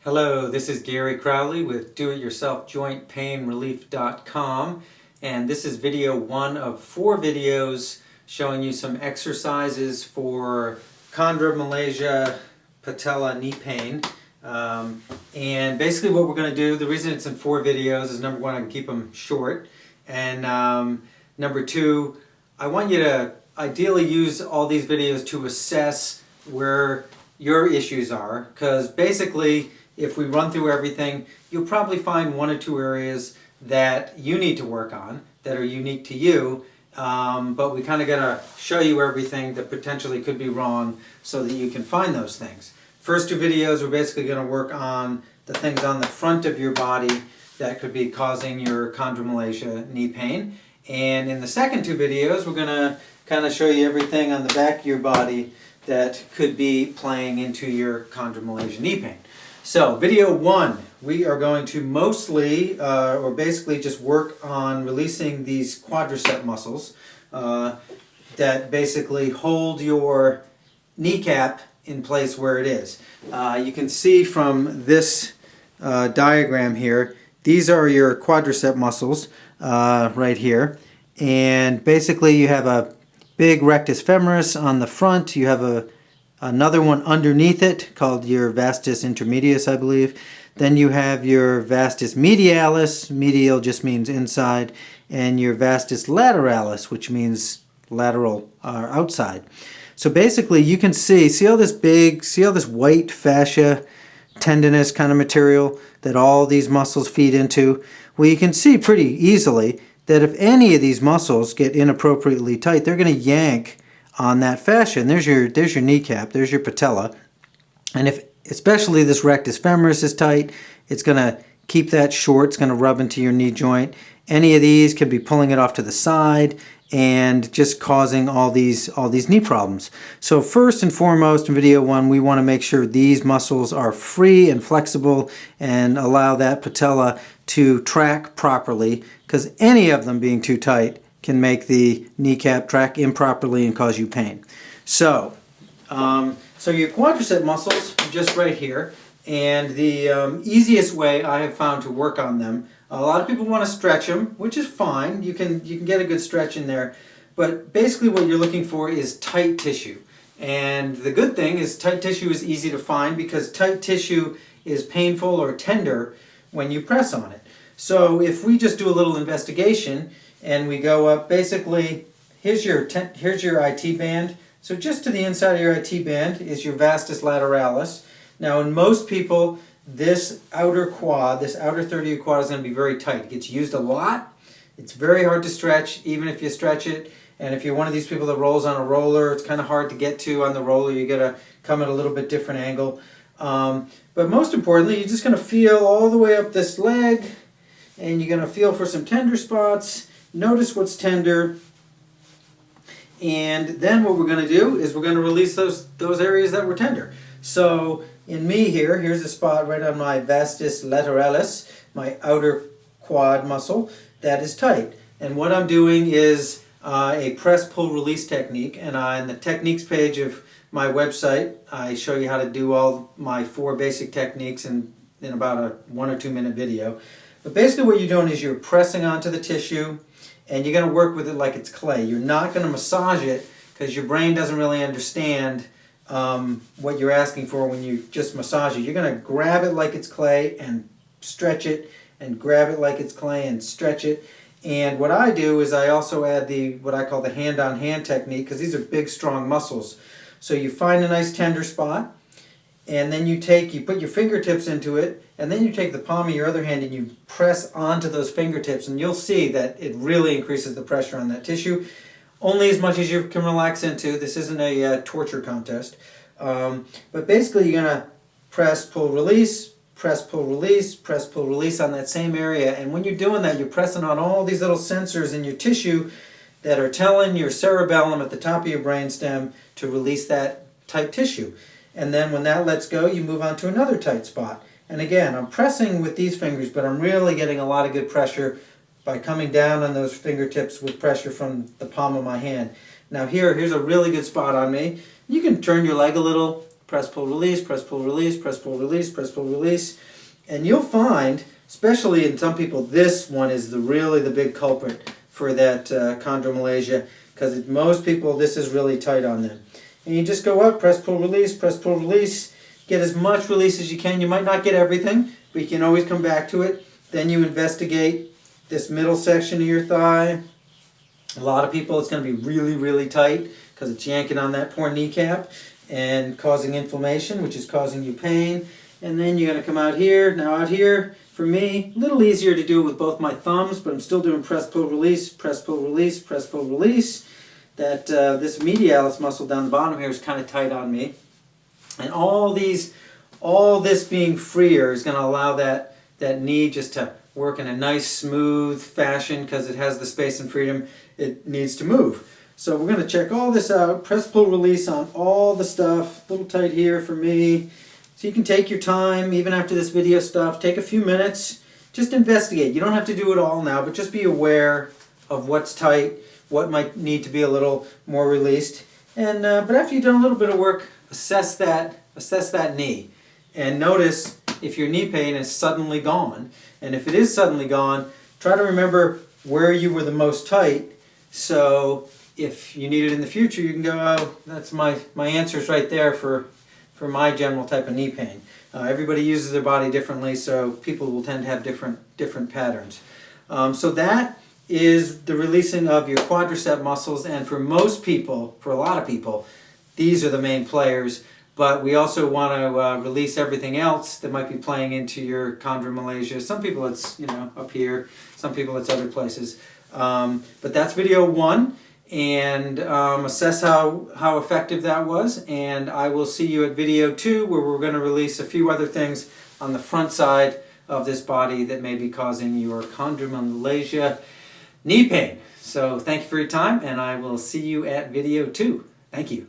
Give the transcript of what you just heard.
Hello, this is Gary Crowley with DoItYourselfJointPainRelief.com, and this is video 1 of 4 videos showing you some exercises for Chondromalacia Patella knee pain. And basically what we're going to do, the reason it's in 4 videos is number 1, I can keep them short, and number 2, I want you to ideally use all these videos to assess where your issues are, because basically if we run through everything, you'll probably find 1 or 2 areas that you need to work on that are unique to you, but we kind of got to show you everything that potentially could be wrong so that you can find those things. First 2 videos, we're basically going to work on the things on the front of your body that could be causing your chondromalacia knee pain. And in the second 2 videos, we're going to kind of show you everything on the back of your body that could be playing into your chondromalacia knee pain. So, video 1, we are going to mostly, or basically just work on releasing these quadricep muscles that basically hold your kneecap in place where it is. You can see from this diagram here, these are your quadricep muscles right here. And basically you have a big rectus femoris on the front, you have another one underneath it called your vastus intermedius, I believe. Then you have your vastus medialis, medial just means inside, and your vastus lateralis, which means lateral or outside. So basically you can see all this white fascia, tendinous kind of material that all these muscles feed into? Well, you can see pretty easily that if any of these muscles get inappropriately tight, they're going to yank on that fascia. And there's your kneecap, there's your patella. And if especially this rectus femoris is tight, it's going to keep that short, it's going to rub into your knee joint. Any of these could be pulling it off to the side and just causing all these knee problems. So first and foremost in video 1, we want to make sure these muscles are free and flexible and allow that patella to track properly, because any of them being too tight can make the kneecap track improperly and cause you pain. So, so your quadricep muscles are just right here, and the easiest way I have found to work on them, a lot of people want to stretch them, which is fine. You can get a good stretch in there, but basically what you're looking for is tight tissue. And the good thing is tight tissue is easy to find because tight tissue is painful or tender when you press on it. So if we just do a little investigation and we go up, basically here's your IT band. So just to the inside of your IT band is your vastus lateralis. Now in most people, this outer quad, this outer third of your quad is going to be very tight. It gets used a lot. It's very hard to stretch, even if you stretch it. And if you're one of these people that rolls on a roller, it's kind of hard to get to on the roller. You got to come at a little bit different angle. But most importantly, you're just going to feel all the way up this leg, and you're going to feel for some tender spots. Notice what's tender. And then what we're going to do is we're going to release those areas that were tender. So in me here's a spot right on my vastus lateralis, my outer quad muscle, that is tight. And what I'm doing is a press, pull, release technique. And in the techniques page of my website, I show you how to do all my 4 basic techniques in about a 1 or 2 minute video. But basically what you're doing is you're pressing onto the tissue, and you're going to work with it like it's clay. You're not going to massage it because your brain doesn't really understand what you're asking for when you just massage it. You're going to grab it like it's clay and stretch it, and grab it like it's clay and stretch it. And what I do is I also add what I call the hand-on-hand technique, because these are big, strong muscles. So you find a nice tender spot, and then you put your fingertips into it, and then you take the palm of your other hand and you press onto those fingertips, and you'll see that it really increases the pressure on that tissue. Only as much as you can relax into. This isn't a torture contest. But basically you're going to press, pull, release, press, pull, release, press, pull, release on that same area. And when you're doing that, you're pressing on all these little sensors in your tissue that are telling your cerebellum at the top of your brainstem to release that tight tissue. And then when that lets go, you move on to another tight spot. And again, I'm pressing with these fingers, but I'm really getting a lot of good pressure by coming down on those fingertips with pressure from the palm of my hand. Now here's a really good spot on me. You can turn your leg a little, press, pull, release, press, pull, release, press, pull, release, press, pull, release. And you'll find, especially in some people, this one is really the big culprit for that chondromalacia, because most people, this is really tight on them. And you just go up, press, pull, release, get as much release as you can. You might not get everything, but you can always come back to it. Then you investigate this middle section of your thigh. A lot of people, it's going to be really, really tight because it's yanking on that poor kneecap and causing inflammation, which is causing you pain. And then you're going to come out here. Now out here, for me, a little easier to do it with both my thumbs, but I'm still doing press, pull, release, press, pull, release, press, pull, release. That this medialis muscle down the bottom here is kind of tight on me. And all this being freer is going to allow that knee just to work in a nice smooth fashion because it has the space and freedom it needs to move. So we're going to check all this out, press, pull, release on all the stuff. A little tight here for me. So you can take your time, even after this video stops, take a few minutes, just investigate. You don't have to do it all now, but just be aware of what's tight, what might need to be a little more released. And but after you've done a little bit of work, assess that knee. And notice if your knee pain is suddenly gone. And if it is suddenly gone, try to remember where you were the most tight. So if you need it in the future, you can go, oh, that's my answer's right there for my general type of knee pain. Everybody uses their body differently, so people will tend to have different patterns. So that is the releasing of your quadricep muscles, and for most people, for a lot of people, these are the main players. But we also want to release everything else that might be playing into your chondromalacia. Some people it's up here, some people it's other places. But that's video 1, and assess how effective that was. And I will see you at video 2, where we're going to release a few other things on the front side of this body that may be causing your chondromalacia knee pain. So thank you for your time, and I will see you at video 2. Thank you.